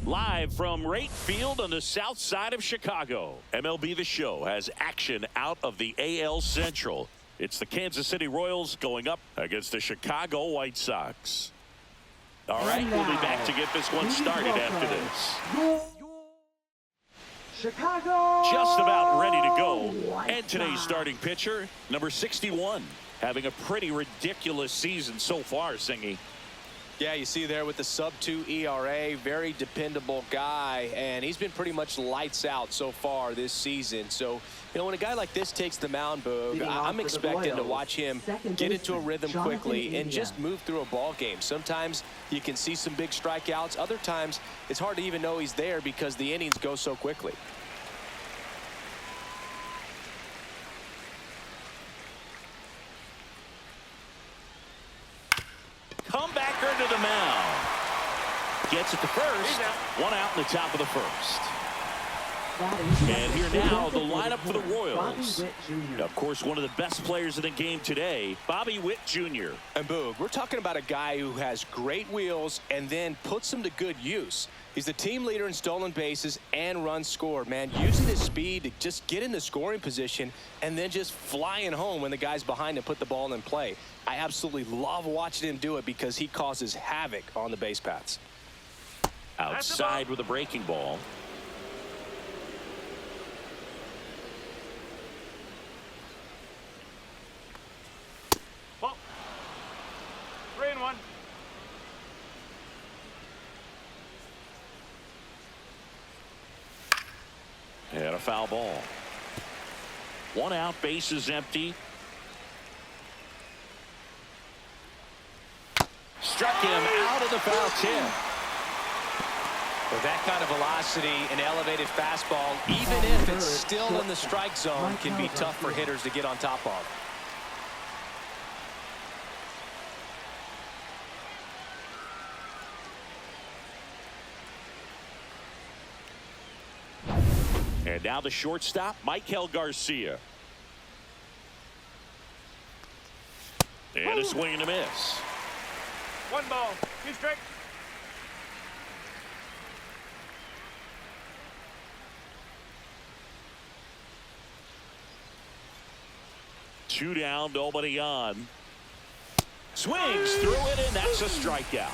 Live from right field on the south side of Chicago, MLB The Show has action out of the AL Central. It's the Kansas City Royals going up against the Chicago White Sox. All right, we'll be back to get this one started after this. Chicago! Just about ready to go. And today's starting pitcher, number 61, having a pretty ridiculous season so far, Singy. Yeah, you see there with the sub-2 ERA, very dependable guy, and he's been pretty much lights out so far this season. So, you know, when a guy like this takes the mound, Boog, I'm expecting to watch him get into a rhythm quickly and just move through a ball game. Sometimes you can see some big strikeouts. Other times it's hard to even know he's there because the innings go so quickly. Comebacker to the mound. Gets it to first. One out in the top of the first. And here now, the lineup for the Royals. Of course, one of the best players in the game today, Bobby Witt Jr. And Boog, we're talking about a guy who has great wheels and then puts them to good use. He's the team leader in stolen bases and runs scored, man. Using his speed to just get in the scoring position and then just flying home when the guy's behind and put the ball in play. I absolutely love watching him do it because he causes havoc on the base paths. Outside with a breaking ball. Ball. 3-1. And a foul ball. One out, base is empty. Struck him out of the foul tip. With that kind of velocity and elevated fastball, even if it's still in the strike zone, can be tough for hitters to get on top of. And now the shortstop, Michael Garcia. And a swing and a miss. 1 ball, 2 strikes. Two down, nobody on. Swings through it, and that's a strikeout.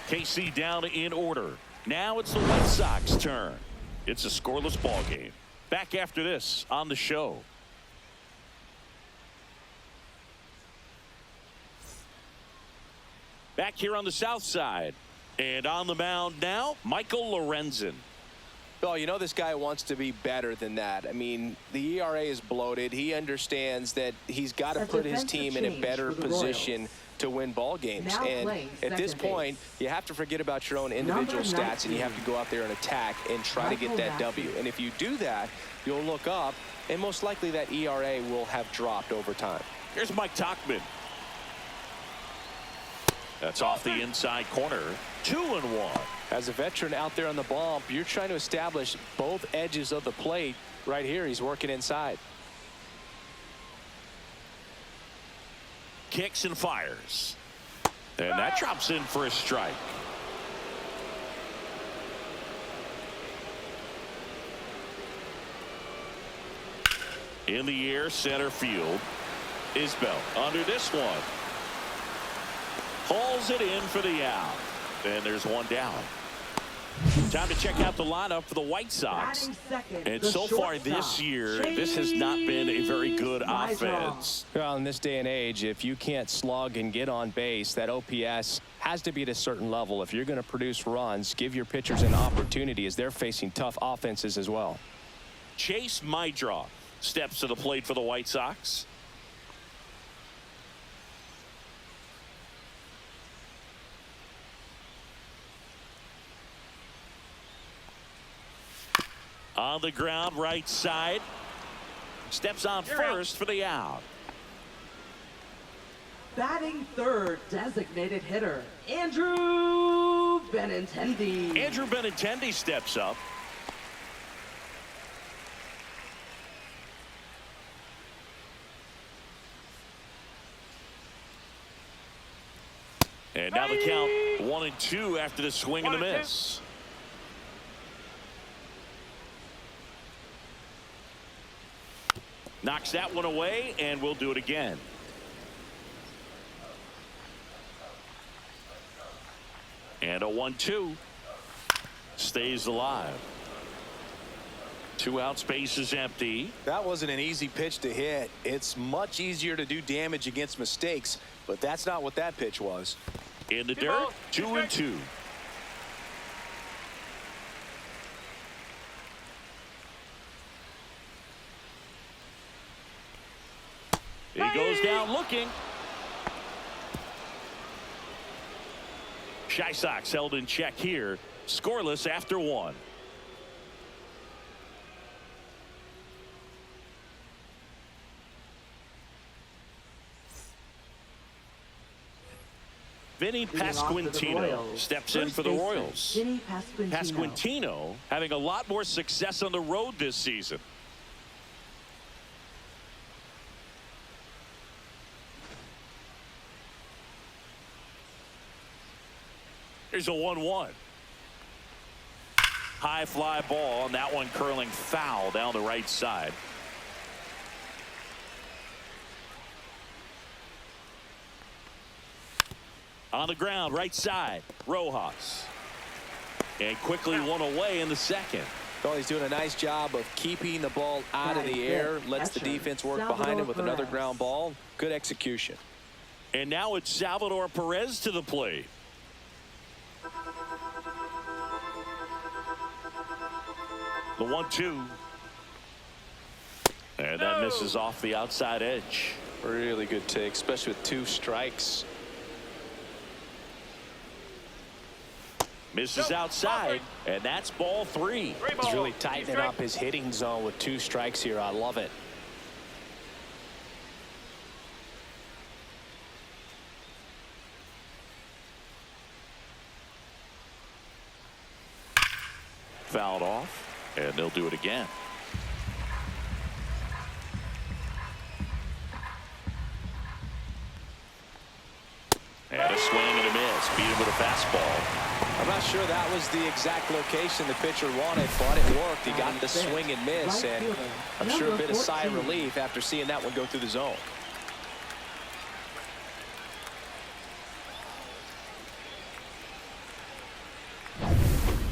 KC down in order. Now it's the White Sox turn. It's a scoreless ball game. Back after this on the show. Back here on the south side. And on the mound now, Michael Lorenzen. Well, you know this guy wants to be better than that. I mean, the ERA is bloated. He understands that he's got to put his team in a better position to win ball games. And at this point, you have to forget about your own individual stats and you have to go out there and attack and try to get that W. And if you do that, you'll look up and most likely that ERA will have dropped over time. Here's Mike Tauchman. That's off the inside corner. 2-1. As a veteran out there on the bump, you're trying to establish both edges of the plate. Right here, he's working inside. Kicks and fires. And that drops in for a strike. In the air, center field. Isbell under this one. Hauls it in for the out. And there's one down. Time to check out the lineup for the White Sox. And so far this year, this has not been a very good offense. Well, in this day and age, if you can't slug and get on base, that OPS has to be at a certain level. If you're going to produce runs, give your pitchers an opportunity as they're facing tough offenses as well. Chase Mydroff steps to the plate for the White Sox. On the ground, right side. Steps on first for the out. Batting third, designated hitter, Andrew Benintendi. Andrew Benintendi steps up. And now the count 1-2 after the swing and the miss. Knocks that one away, and we'll do it again. And a 1-2. Stays alive. 2 outs, base is empty. That wasn't an easy pitch to hit. It's much easier to do damage against mistakes, but that's not what that pitch was. In the dirt, 2-2. He goes down looking. Shy Sox held in check here. Scoreless after 1. Vinny Pasquantino steps in for the Royals. Vinny Pasquantino having a lot more success on the road this season. Here's a 1-1. High fly ball, and that one curling foul down the right side. On the ground, right side, Rojas. And quickly one away in the second. Well, he's doing a nice job of keeping the ball out of the air. Lets the defense work behind him with another ground ball. Good execution. And now it's Salvador Perez to the plate. The 1-2. And that misses off the outside edge. Really good take, especially with 2 strikes. Misses outside, and that's ball 3. He's really tightening up his hitting zone with 2 strikes here. I love it. Fouled off, and they'll do it again. And a swing and a miss. Beat him with a fastball. I'm not sure that was the exact location the pitcher wanted, but it worked. He got the swing and miss, and I'm sure a bit of sigh of relief after seeing that one go through the zone.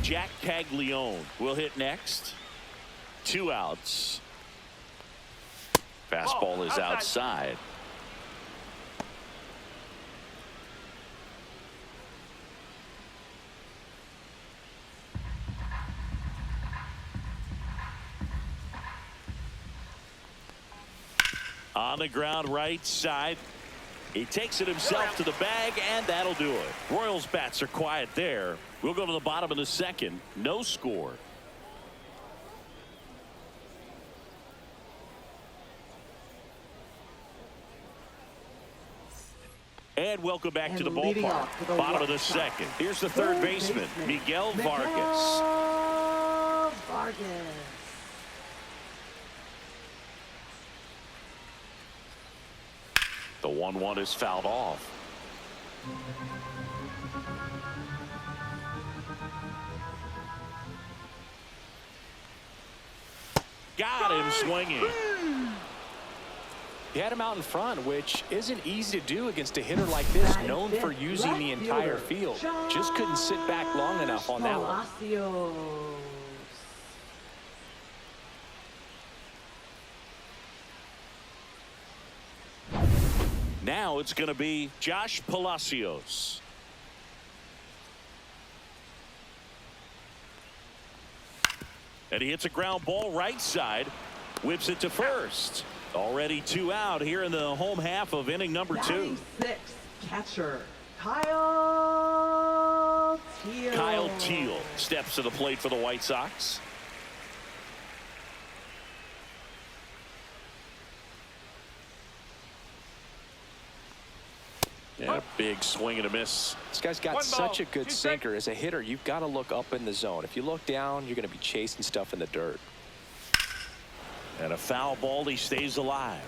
Jack Caglione will hit next. 2 outs. Fastball is outside. On the ground, right side. He takes it himself to the bag, and that'll do it. Royals bats are quiet there. We'll go to the bottom of the second. No score. And welcome back to the ballpark. Bottom of the second. Here's the third baseman, Miguel Vargas. The 1-1 is fouled off. Got him swinging. He had him out in front, which isn't easy to do against a hitter like this, known for using the entire field. Just couldn't sit back long enough on that one. Now it's going to be Josh Palacios. And he hits a ground ball right side. Whips it to first. Already 2 out here in the home half of inning number 2. 6, catcher Kyle Teal. Kyle Teal steps to the plate for the White Sox. And a big swing and a miss. This guy's got such a good sinker. As a hitter, you've got to look up in the zone. If you look down, you're going to be chasing stuff in the dirt. And a foul ball. He stays alive.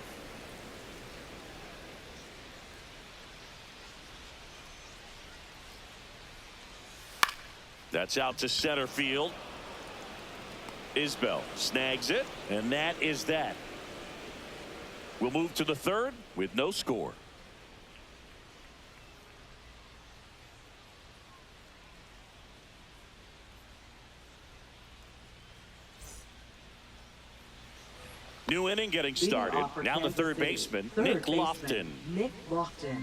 That's out to center field. Isbell snags it, and that is that. We'll move to the third with no score. New inning getting started. Now the third baseman, Nick Lofton. Nick Lofton.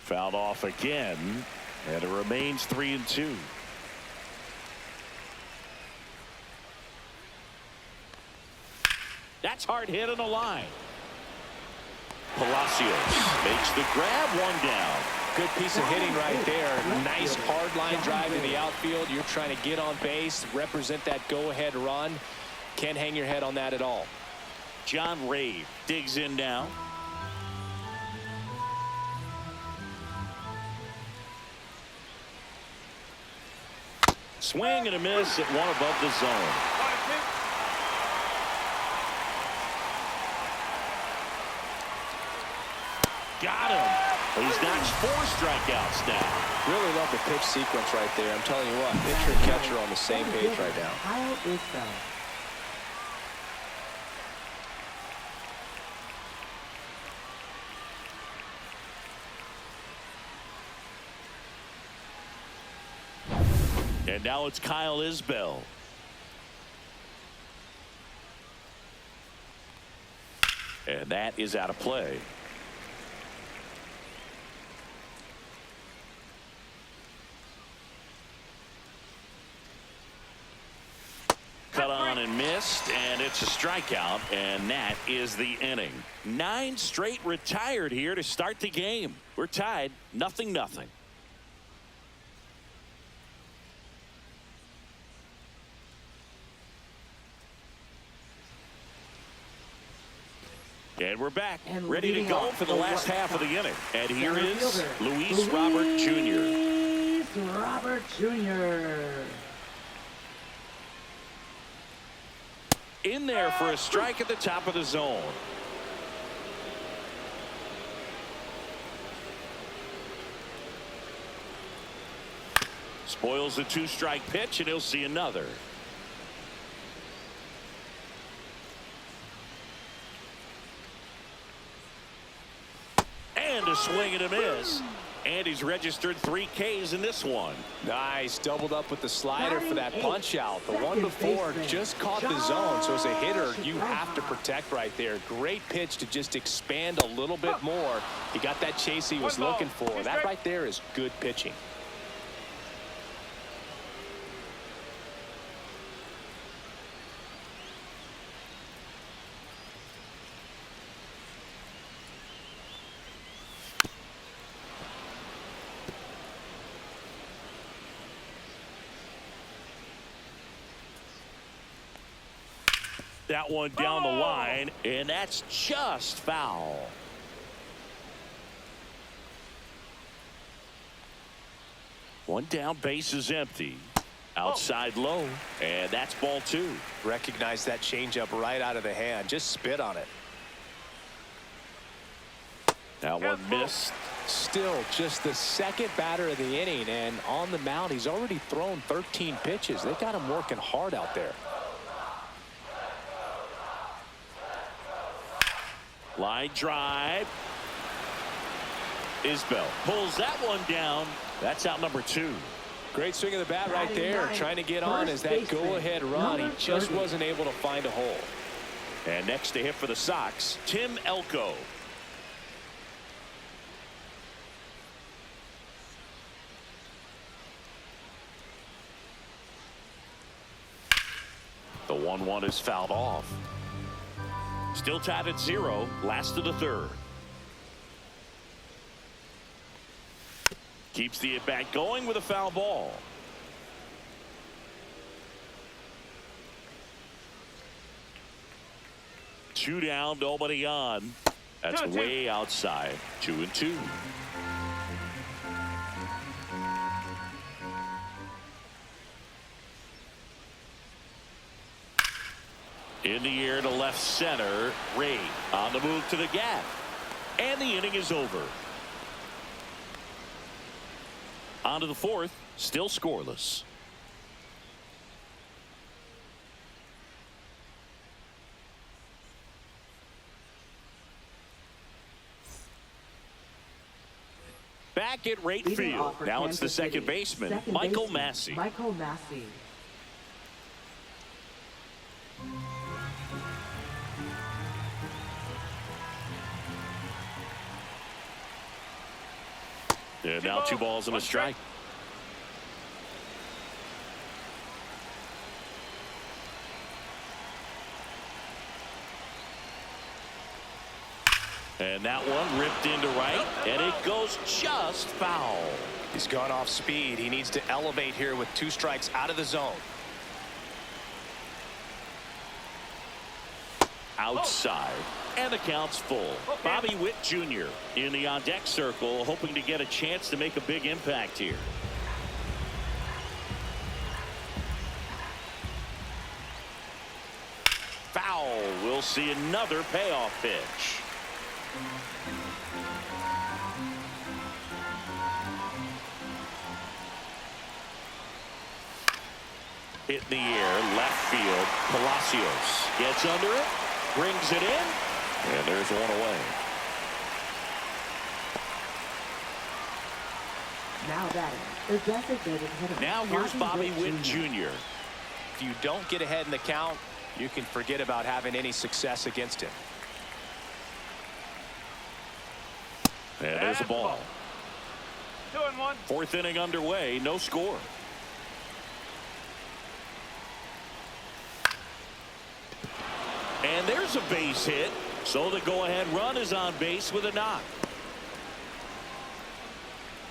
Fouled off again, and it remains 3-2. That's hard hit on the line. Palacios makes the grab, one down. Good piece of hitting right there. Nice hard line drive to the outfield. You're trying to get on base, represent that go-ahead run. Can't hang your head on that at all. John Ray digs in now. Swing and a miss at one above the zone. Got him. He's notched 4 strikeouts now. Really love the pitch sequence right there. I'm telling you what, pitcher and catcher on the same page right now. Kyle Isbell. And now it's Kyle Isbell. And that is out of play. Cut on and missed, and it's a strikeout, and that is the inning. 9 straight retired here to start the game. We're tied 0-0. And we're back, And ready to go for the last half of the inning. And here is Luis Robert Jr. Luis Robert Jr. In there for a strike at the top of the zone. Spoils the 2-strike pitch, and he'll see another. And a swing and a miss. And he's registered 3 Ks in this one. Nice. Doubled up with the slider for that punch out. The one before just caught the zone. So as a hitter, you have to protect right there. Great pitch to just expand a little bit more. He got that chase he was looking for. That right there is good pitching. That one down the line, and that's just foul. One down, base is empty. Outside low, and that's ball 2. Recognize that changeup right out of the hand. Just spit on it. That one missed. Still just the second batter of the inning, and on the mound, he's already thrown 13 pitches. They got him working hard out there. Line drive. Isbell pulls that one down. That's out number 2. Great swing of the bat right there. Trying to get on as that go-ahead run. He just wasn't able to find a hole. And next to hit for the Sox, Tim Elko. The 1-1 is fouled off. Still tied at 0, last of the third. Keeps the at-bat going with a foul ball. Two down, nobody on. That's way outside. 2-2. In the air to left center. Ray on the move to the gap. And the inning is over. On to the fourth, still scoreless. Back at right field. Now it's the second baseman, Michael Massey. Michael Massey. And now 2 balls and a strike. And that one ripped into right, and it goes just foul. He's gone off speed. He needs to elevate here with 2 strikes out of the zone. Outside, and the count's full. Bobby Witt Jr. in the on-deck circle, hoping to get a chance to make a big impact here. Foul. We'll see another payoff pitch. Hit in the air, left field. Palacios gets under it, brings it in, and there's one away. Now batting, the designated hitter. Now here's Bobby Witt Jr. If you don't get ahead in the count, you can forget about having any success against him. And there's a ball. 2-1. 4th inning underway, no score. And there's a base hit, so the go-ahead run is on base with a knock.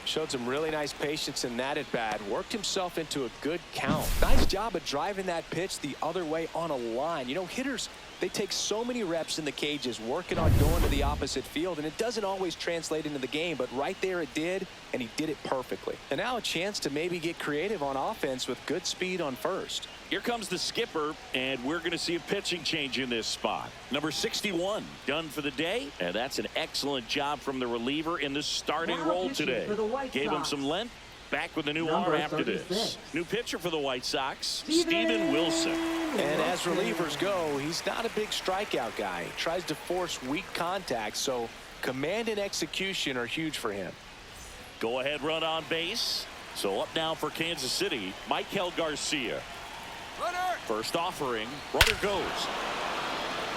Showed some really nice patience in that at bat. Worked himself into a good count. Nice job of driving that pitch the other way on a line. You know, hitters, they take so many reps in the cages working on going to the opposite field, and it doesn't always translate into the game, but right there it did, and he did it perfectly. And now a chance to maybe get creative on offense with good speed on first. Here comes the skipper, and we're going to see a pitching change in this spot. Number 61 done for the day, and that's an excellent job from the reliever in the starting role today. Gave him some length. Back with a new arm after this. New pitcher for the White Sox, Steven Wilson. And as relievers go, he's not a big strikeout guy. He tries to force weak contact, so command and execution are huge for him. Go ahead run on base. So up now for Kansas City, Michael Garcia. Runner. First offering, runner goes.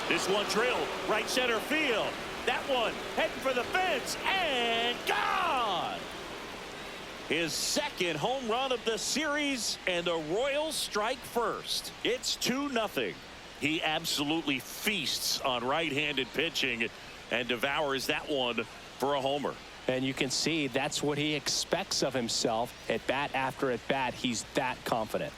This one drilled right center field. That one heading for the fence and gone. His second home run of the series, and the Royals strike first. It's 2-0. He absolutely feasts on right-handed pitching and devours that one for a homer. And you can see that's what he expects of himself at bat after at bat. He's that confident.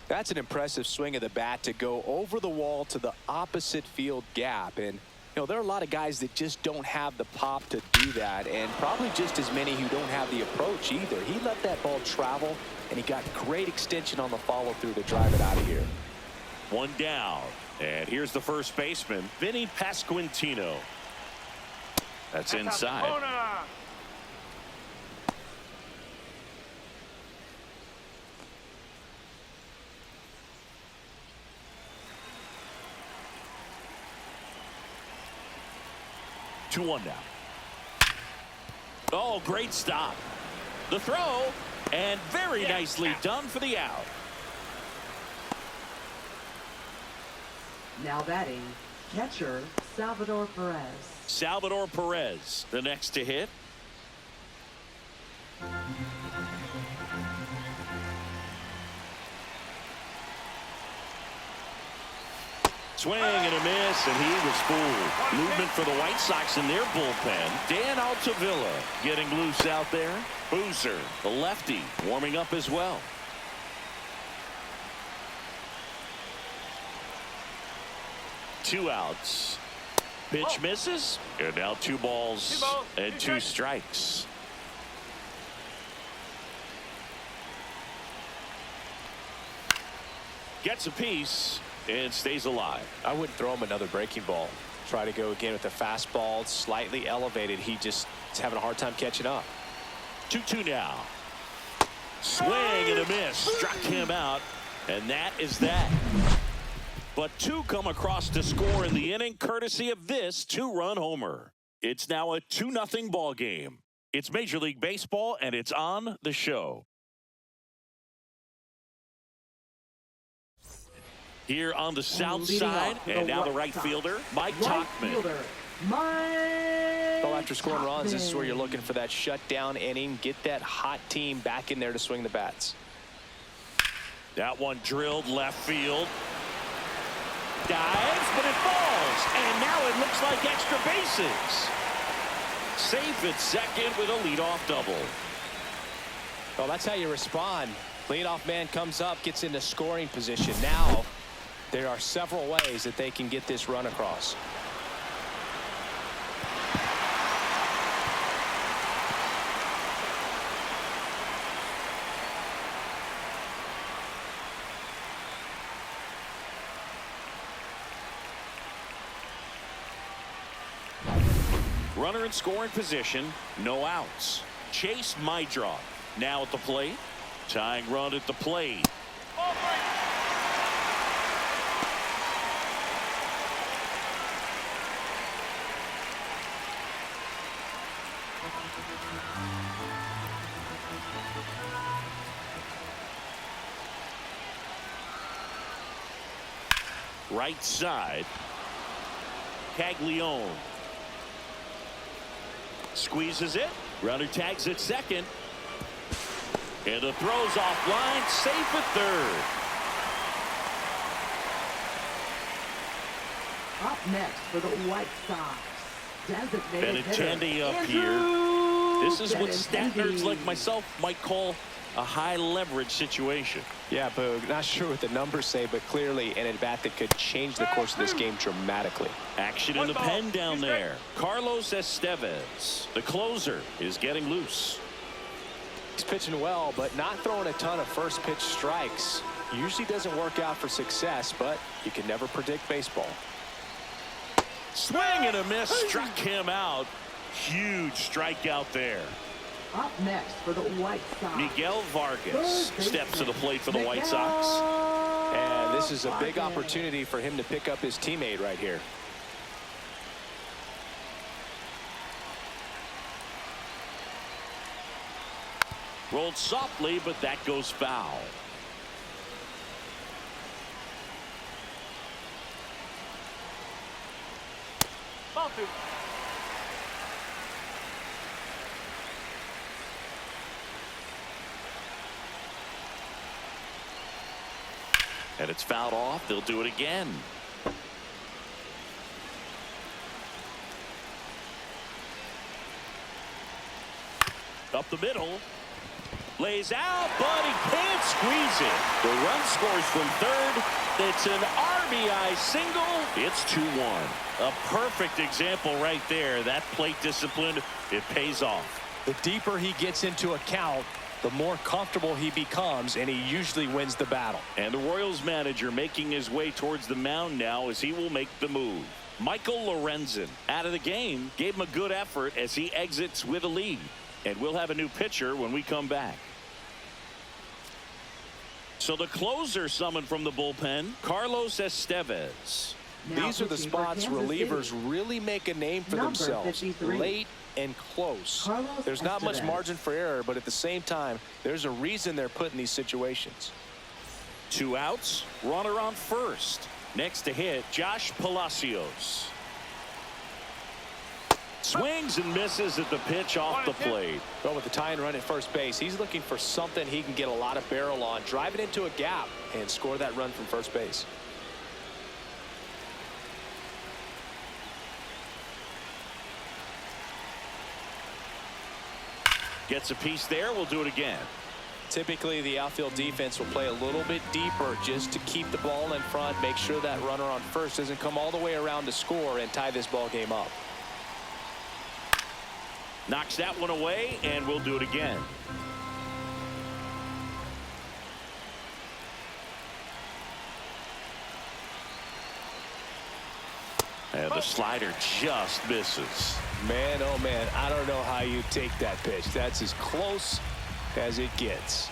That's an impressive swing of the bat to go over the wall to the opposite field gap. And, you know, there are a lot of guys that just don't have the pop to do that, and probably just as many who don't have the approach either. He let that ball travel, and he got great extension on the follow-through to drive it out of here. One down. And here's the first baseman, Vinny Pasquantino. That's inside. 2-1 now. Oh, great stop. The throw, and very nicely done for the out. Now batting, catcher Salvador Perez. Salvador Perez, the next to hit. Swing and a miss, and he was fooled. Movement for the White Sox in their bullpen. Dan Altavilla getting loose out there. Boozer, the lefty, warming up as well. Two outs. Pitch misses, and now 2 balls and 2 strikes. Gets a piece and stays alive. I wouldn't throw him another breaking ball. Try to go again with the fastball, slightly elevated. He just is having a hard time catching up. 2-2 now. Swing and a miss. Struck him out, and that is that. But two come across to score in the inning, courtesy of this two-run homer. It's now a 2-0 ball game. It's Major League Baseball, and it's on the show. Here on the south side, and now the right fielder, Mike Tauchman. Well, after scoring runs, this is where you're looking for that shutdown inning. Get that hot team back in there to swing the bats. That one drilled left field. Dives, but it falls. And now it looks like extra bases. Safe at second with a leadoff double. Well, that's how you respond. Leadoff man comes up, gets into scoring position. Now, there are several ways that they can get this run across. Runner in scoring position, no outs. Chase Mydroff now at the plate. Tying run at the plate. Right side. Caglione. Squeezes it. Runner tags at second. And the throw's offline. Safe at third. Up next for the White Sox, designated Benintendi up hitter, here. This is what stat Benintendi. nerds like myself might call a high leverage situation. Yeah, Boog, not sure what the numbers say, but clearly an at-bat that could change the course of this game dramatically. Action in the pen down there. Carlos Estevez, the closer, is getting loose. He's pitching well, but not throwing a ton of first pitch strikes. Usually doesn't work out for success, but you can never predict baseball. Swing and a miss, struck him out. Huge strikeout there. Up next for the White Sox, Miguel Vargas steps to the plate for the White Sox. And this is a big opportunity for him to pick up his teammate right here. Rolled softly, but that goes foul. And it's fouled off. They'll do it again. Up the middle. Lays out, but he can't squeeze it. The run scores from third. It's an RBI single. It's 2-1. A perfect example right there. That plate discipline, it pays off. The deeper he gets into a count, the more comfortable he becomes, and he usually wins the battle. And the Royals manager making his way towards the mound now as he will make the move. Michael Lorenzen out of the game, gave him a good effort as he exits with a lead. And we'll have a new pitcher when we come back. So the closer summoned from the bullpen, Carlos Estevez. Now These are the pitching for spots Kansas relievers City, really make a name for number themselves. 53. Late and close. Carlos There's not much Estevez. margin for error, but at the same time, there's a reason they're put in these situations. 2 outs, runner on first. Next to hit, Josh Palacios. Swings and misses at the pitch off the plate. Well, with the tying run at first base, he's looking for something he can get a lot of barrel on, drive it into a gap, and score that run from first base. Gets a piece there. We'll do it again. Typically, the outfield defense will play a little bit deeper just to keep the ball in front, make sure that runner on first doesn't come all the way around to score and tie this ball game up. Knocks that one away, and we'll do it again. And the slider just misses. Man, oh man, I don't know how you take that pitch. That's as close as it gets.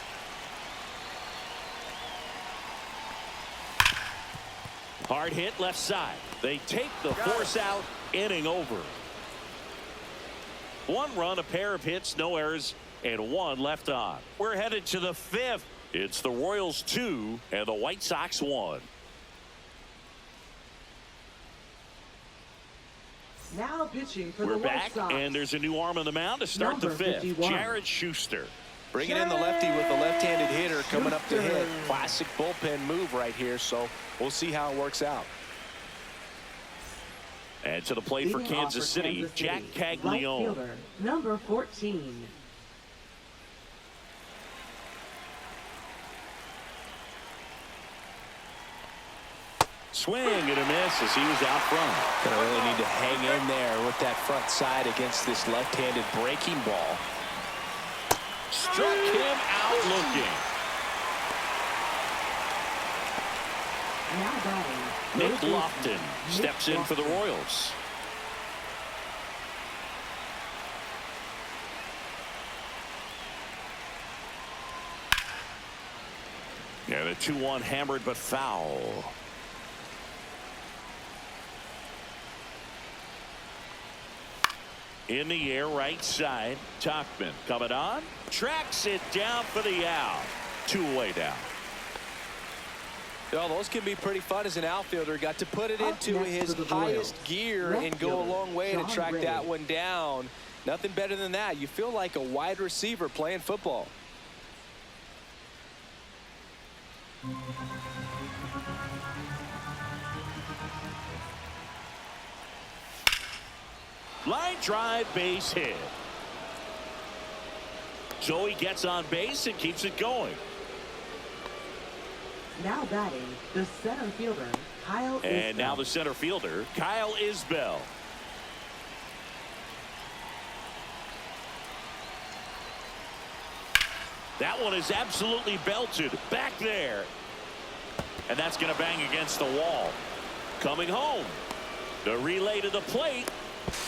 Hard hit left side. They take the force out. Inning over. 1 run, a pair of hits, no errors, and 1 left on. We're headed to the 5th. It's the Royals 2 and the White Sox 1. Now pitching for We're the back, White Sox. and there's a new arm on the mound to start the Number 5th. 51. Jared Schuster. Bringing in the lefty with the left-handed hitter coming up to hit. Classic bullpen move right here, so we'll see how it works out. And to the plate for Leading off Kansas City, Jack right Caglione. fielder, number 14. Swing and a miss as he was out front. Gonna really need to hang in there with that front side against this left-handed breaking ball. Struck him out looking. Now batting. Nick Rosie. Lofton steps in for the Royals. And a 2-1 hammered but foul. In the air, right side. Tachman coming on. Tracks it down for the out. 2-away down. Well, those can be pretty fun as an outfielder. Got to put it Up into next his for the highest Royals, gear left and go a fielder, long way to John track Ray. that one down. Nothing better than that. You feel like a wide receiver playing football. Line drive, base hit. So he gets on base and keeps it going. Now batting, the center fielder, Kyle And Isbell. now the center fielder, Kyle Isbell. That one is absolutely belted back there. And that's going to bang against the wall. Coming home. The relay to the plate.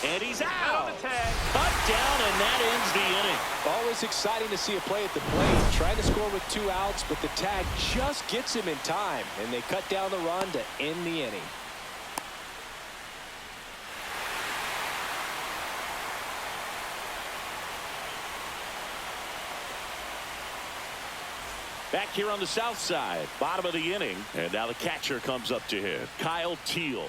And he's out. Cut down, and that ends the inning. Always exciting to see a play at the plate. Trying to score with 2 outs, but the tag just gets him in time. And they cut down the run to end the inning. Back here on the south side, bottom of the inning. And now the catcher comes up to him. Kyle Teal.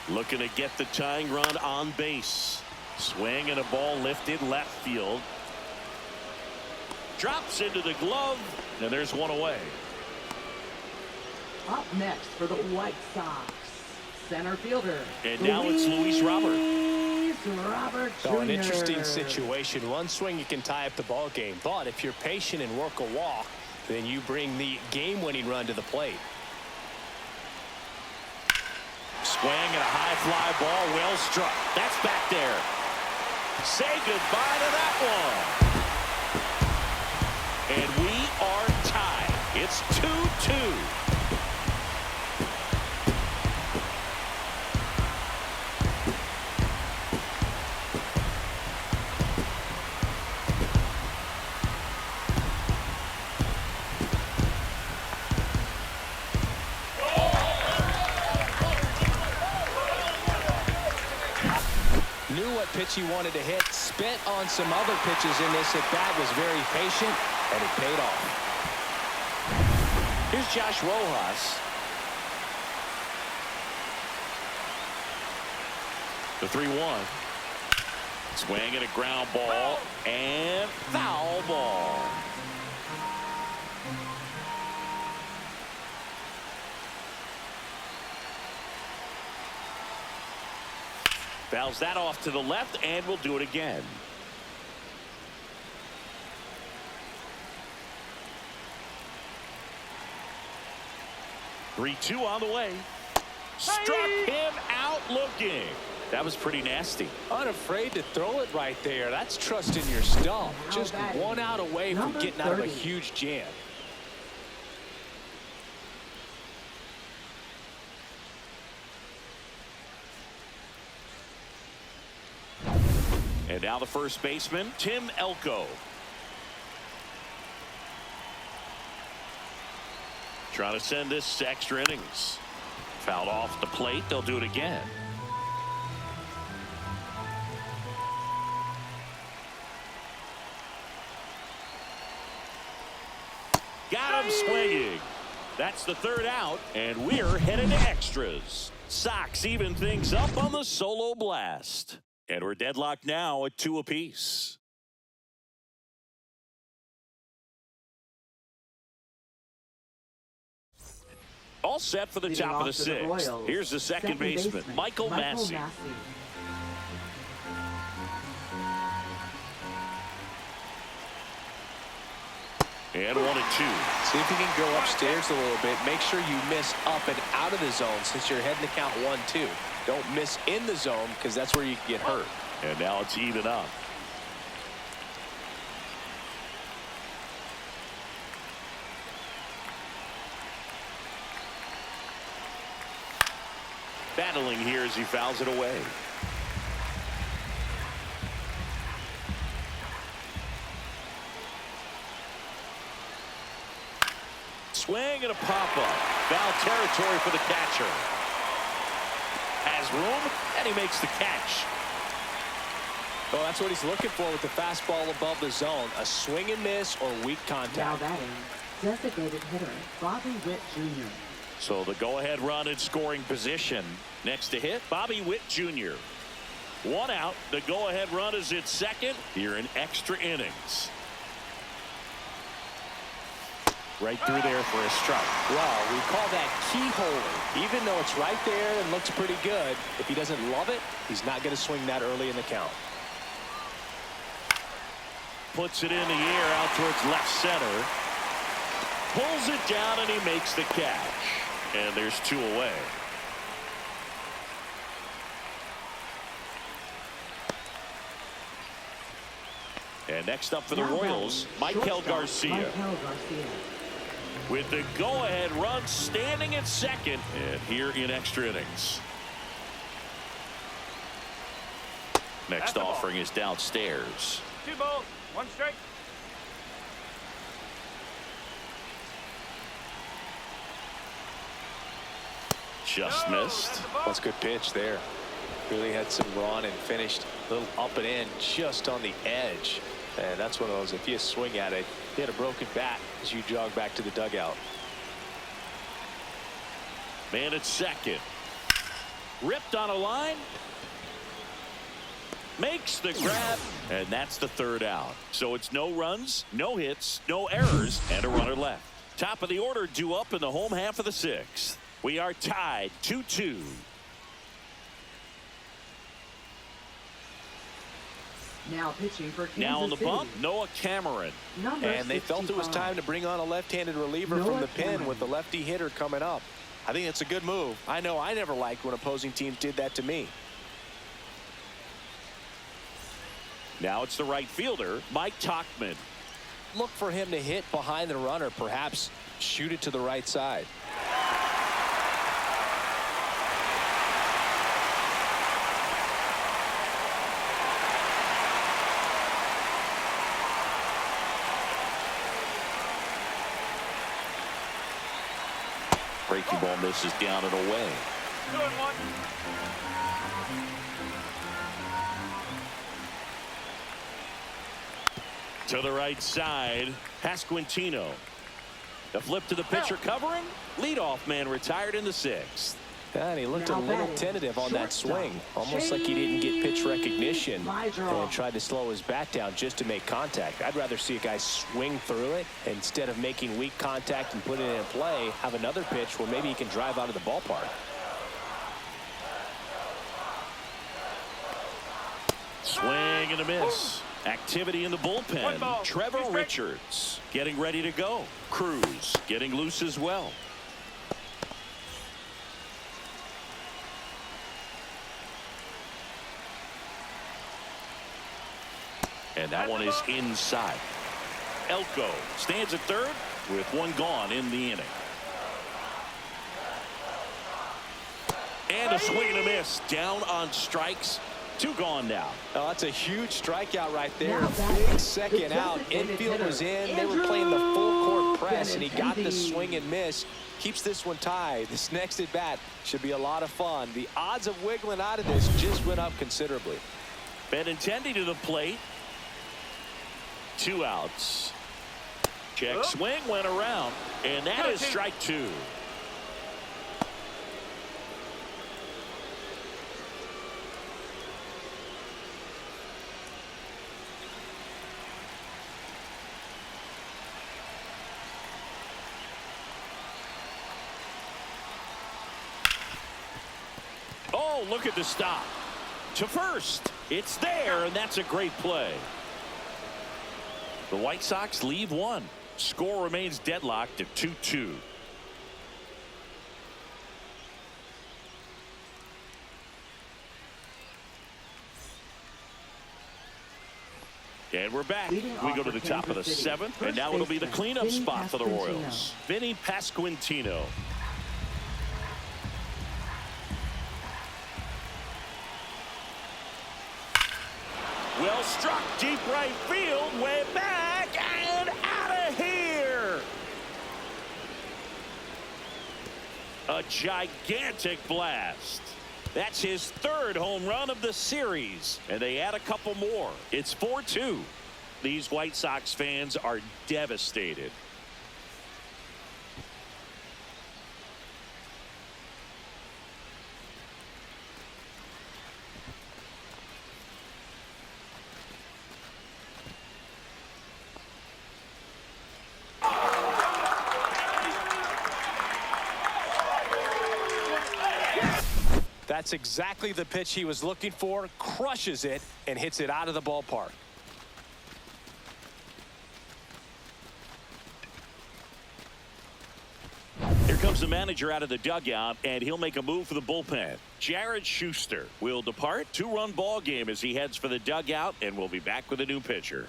Looking to get the tying run on base. Swing and a ball lifted left field. Drops into the glove, and there's one away. Up next for the White Sox, center fielder. And now it's Luis Robert. Luis Robert Jr. So an interesting situation. One swing you can tie up the ball game, but if you're patient and work a walk, then you bring the game-winning run to the plate. Swing and a high fly ball, well struck. That's back there. Say goodbye to that one. And we are tied. It's 2-2. Knew what pitch he wanted to hit, spent on some other pitches in this at bat, was very patient, and it paid off. Here's Josh Rojas. The 3-1. Swing and a ground ball and foul ball. Fouls that off to the left, and we'll do it again. Hey! 3-2 on the way. Struck him out looking. That was pretty nasty. Unafraid to throw it right there. That's trusting your stump. Just batting, 1 out away from number getting out of a 30. huge jam. And now the first baseman, Tim Elko. Trying to send this to extra innings. Fouled off the plate. They'll do it again. Got him swinging. That's the third out, and we're headed to extras. Sox even things up on the solo blast. And we're deadlocked now at 2 apiece. All set for the top of the sixth. Here's the second baseman, Michael Massey. And 1-2. See if you can go upstairs a little bit. Make sure you miss up and out of the zone since you're heading to count 1-2. Don't miss in the zone because that's where you can get hurt. And now it's even up. Battling here as he fouls it away. Swing and a pop-up. Foul territory for the catcher. Has room, and he makes the catch. Well, that's what he's looking for with the fastball above the zone. A swing and miss or weak contact. Now batting, designated hitter, Bobby Witt Jr. So the go-ahead run in scoring position. Next to hit, Bobby Witt Jr. 1 out. The go-ahead run is at second here in extra innings. Right through there for a strike. Well, we call that keyhole. Even though it's right there and looks pretty good, if he doesn't love it, he's not going to swing that early in the count. Puts it in the air out towards left center. Pulls it down and he makes the catch. And there's 2 away. And next up for the Royals, Michael Garcia. With the go-ahead run standing at second, and here in extra innings. Next offering is downstairs. 2 balls, 1 strike. Just missed. That's a good pitch there. Really had some run and finished a little up and in just on the edge. And that's one of those, if you swing at it, you hit a broken bat as you jog back to the dugout. Man at second. Ripped on a line. Makes the grab. And that's the third out. So it's no runs, no hits, no errors, and a runner left. Top of the order due up in the home half of the 6th. We are tied 2-2. Now pitching for Kansas Now on the City. bump, Noah Cameron. And they felt it was time to bring on a left-handed reliever from the pen with the lefty hitter coming up. I think it's a good move. I know I never liked when opposing teams did that to me. Now it's the right fielder, Mike Tauchman. Look for him to hit behind the runner, perhaps shoot it to the right side. Breaking ball misses down and away. 2-1. To the right side, Pasquantino. The flip to the pitcher covering. Leadoff man retired in the 6th. And he looked a little tentative on that swing, almost like he didn't get pitch recognition and tried to slow his bat down just to make contact. I'd rather see a guy swing through it instead of making weak contact and put it in play, have another pitch where maybe he can drive out of the ballpark. Swing and a miss. Activity in the bullpen. Trevor Richards getting ready to go. Cruz getting loose as well. And that one is inside. Elko stands at third with 1 gone in the inning. And a swing and a miss. Down on strikes. Two gone now. Oh, that's a huge strikeout right there. Now Big second out. Infield was in. They were playing the full court press, and he got the swing and miss. Keeps this one tied. This next at bat should be a lot of fun. The odds of wiggling out of this just went up considerably. Benintendi to the plate. 2 outs. Check swing went around, and that is strike 2. Oh, look at the stop. To first. It's there, and that's a great play. The White Sox leave one. Score remains deadlocked at 2-2. And we're back. We go to the top of the 7th, and now it'll be the cleanup spot for the Royals. Vinny Pasquantino. Well struck, deep right field, way back, and out of here. A gigantic blast. That's his 3rd home run of the series, and they add a couple more. It's 4-2. These White Sox fans are devastated. That's exactly the pitch he was looking for. Crushes it and hits it out of the ballpark. Here comes the manager out of the dugout, and he'll make a move for the bullpen. Jared Schuster will depart. 2-run ball game as he heads for the dugout, and we'll be back with a new pitcher.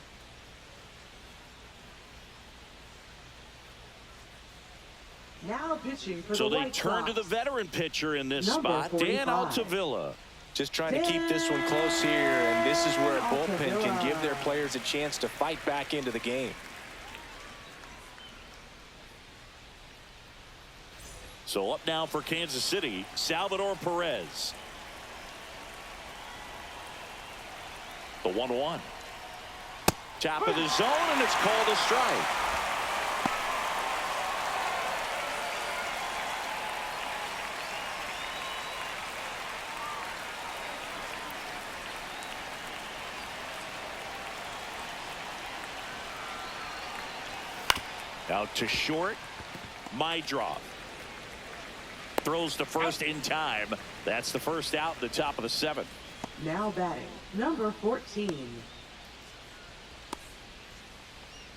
Now pitching for So the they White turn Sox. to the veteran pitcher in this Number spot, Dan 45. Altavilla. Just trying to keep this one close here, and this is where a bullpen can Altavilla. give their players a chance to fight back into the game. So up now for Kansas City, Salvador Perez. The 1-1. Top of the zone, and it's called a strike. Out to short. Mydroff throws to first in time. That's the first out, the top of the 7th. Now batting, number 14.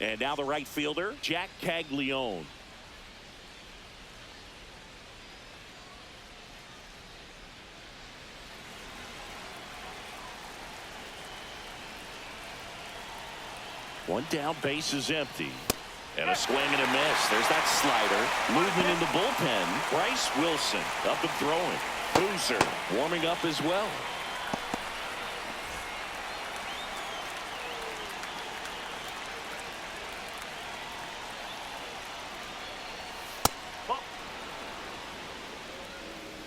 And now the right fielder, Jack Caglione. One down, base is empty. And a swing and a miss. There's that slider. Movement in the bullpen. Bryce Wilson up and throwing. Boozer warming up as well.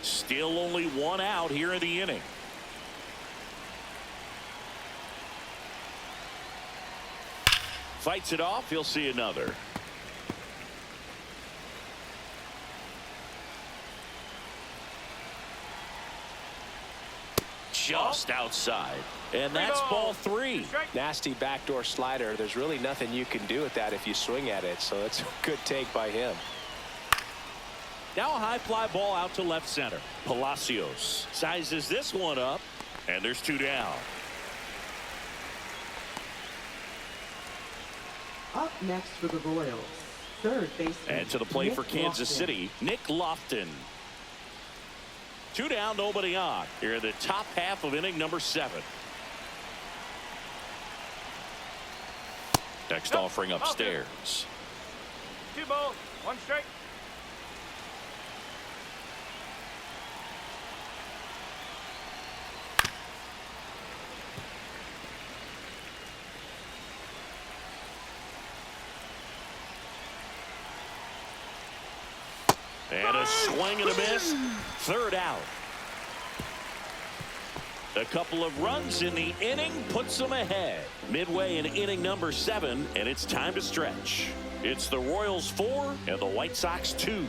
Still only 1 out here in the inning. Fights it off. He'll see another. Just outside. And that's ball 3. Nasty backdoor slider. There's really nothing you can do with that if you swing at it. So it's a good take by him. Now a high fly ball out to left center. Palacios sizes this one up, and there's 2 down. Up next for the Royals, 3rd baseman. And to the plate Nick for Kansas Lofton. City, Nick Lofton. 2 down, nobody on. Here in the top half of inning number 7. Next offering upstairs. 2 balls, 1 strike. And a swing and a miss. Third out. A couple of runs in the inning puts them ahead. Midway in inning number 7, and it's time to stretch. It's the Royals 4 and the White Sox 2.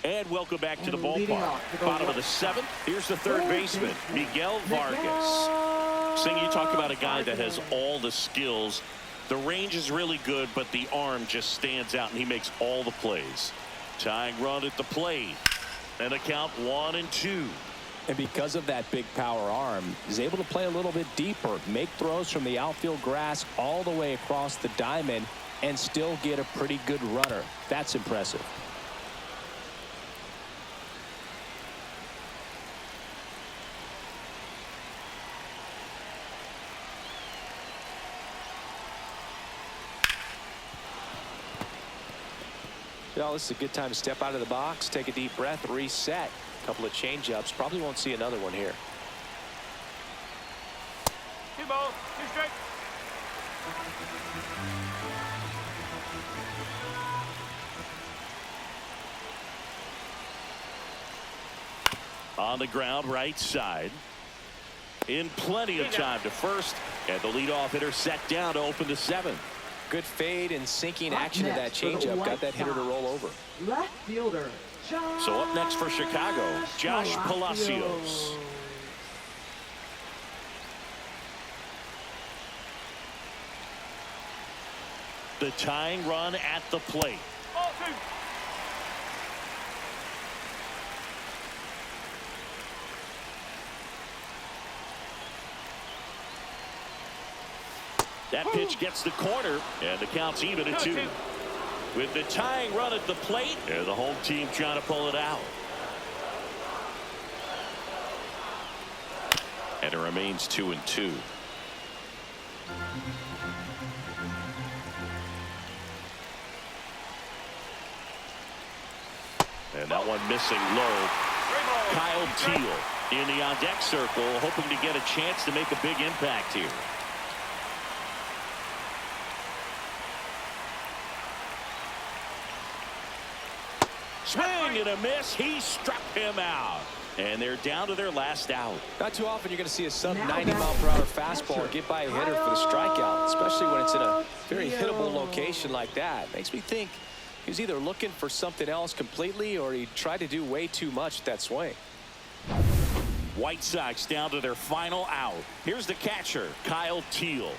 And welcome back to the ballpark. Bottom of the 7th. Here's the third baseman, Miguel Vargas. Sing, you talk about a guy that has all the skills. The range is really good, but the arm just stands out, and he makes all the plays. Tying run at the plate. And a count 1-2. And because of that big power arm, he's able to play a little bit deeper, make throws from the outfield grass all the way across the diamond, and still get a pretty good runner. That's impressive. Well, this is a good time to step out of the box, take a deep breath, reset. A couple of change-ups. Probably won't see another one here. 2 balls, 2 strikes. On the ground, right side. In plenty of time to first. And the leadoff hitter set down to open the 7th. Good fade and sinking action of that changeup. Got that hitter to roll over. Left fielder. So up next for Chicago, Josh Palacios. The tying run at the plate. Ball 2. That pitch gets the corner, and the count's even at 2. With the tying run at the plate, and the home team trying to pull it out. And it remains 2-2. And that one missing low. Kyle Teal in the on-deck circle, hoping to get a chance to make a big impact here. Swing and a miss. He struck him out. And they're down to their last out. Not too often you're going to see a sub 90-mile-per-hour fastball get by a hitter for the strikeout, especially when it's in a very hittable location like that. Makes me think he was either looking for something else completely or he tried to do way too much with that swing. White Sox down to their final out. Here's the catcher, Kyle Teal.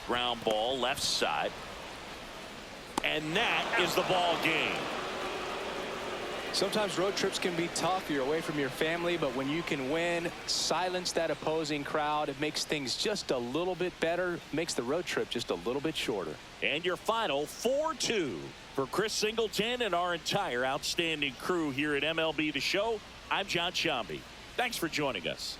Ground ball left side. And that is the ball game. Sometimes road trips can be tough. You're away from your family, but when you can win, silence that opposing crowd, it makes things just a little bit better, makes the road trip just a little bit shorter. And your final 4-2. For Chris Singleton and our entire outstanding crew here at MLB The Show, I'm John Shambi. Thanks for joining us.